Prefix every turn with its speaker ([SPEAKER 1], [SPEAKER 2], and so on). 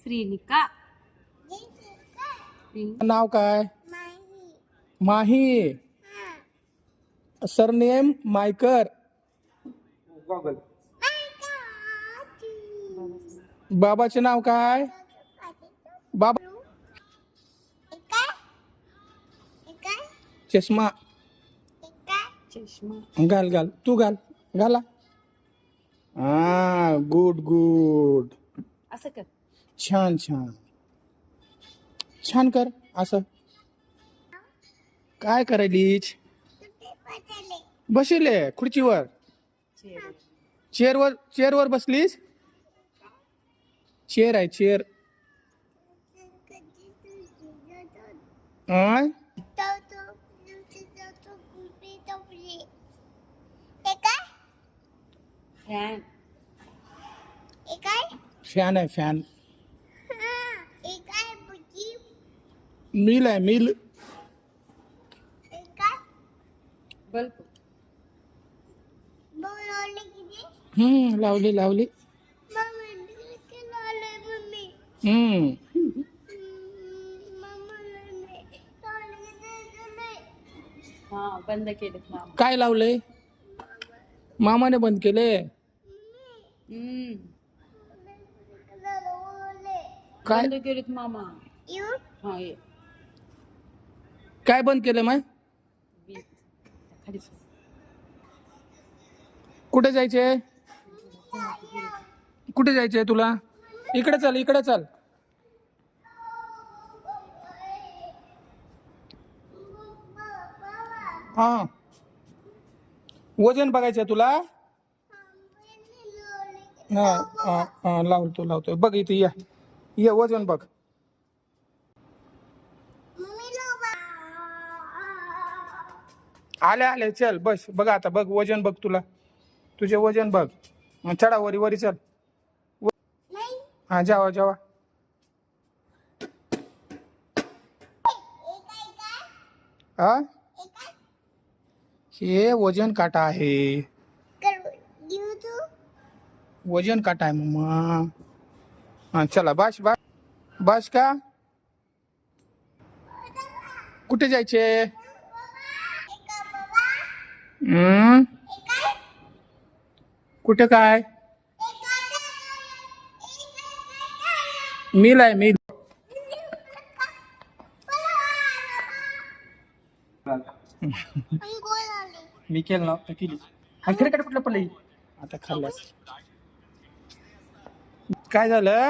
[SPEAKER 1] श्रीनिका.
[SPEAKER 2] नाव काय? माही. सरनेम मायकर. बाबाचे नाव काय? बाबा. चष्मा.
[SPEAKER 1] चष्मा.
[SPEAKER 2] घाल घाल तू घाल घाला. हा गुड गुड.
[SPEAKER 1] असं कर.
[SPEAKER 2] छान छान छान कर असं. काय करायलीच? बसले खुर्चीवर. चेअरवर बसलीस? चेअर आहे चेअर.
[SPEAKER 1] फॅन.
[SPEAKER 2] फॅन आहे फॅन. मिल आहे मिल.
[SPEAKER 1] बल्ब.
[SPEAKER 2] लावली लावली.
[SPEAKER 1] हा बंद केलं मामा.
[SPEAKER 2] काय लावलंय? मामाने बंद केले. काय
[SPEAKER 1] बंद केलेत मामा. हा ये.
[SPEAKER 2] काय बंद केलं माय?
[SPEAKER 1] खाली.
[SPEAKER 2] कुठे जायचे? कुठे जायचंय तुला? इकडे चल इकडे चल. हा वजन बघायचंय तुला? हा लावतो लावतो. बघ इथे या ये वजन बघ. आले आले चल बस. बघ आता बघ वजन बघ तुला. तुझे वजन बघ. चढा वरी वरी चल. हा जावा जावा. हा हे वजन काटा आहे. वजन काटा आहे मम्मा. हा चला बस बस बस का? कुठे जायचे? कुठे काय? मिल आहे मिल. मी केलं ना केली. क्रिकेट कुठलं पडलं आता खाल्ल्यास. काय झालं?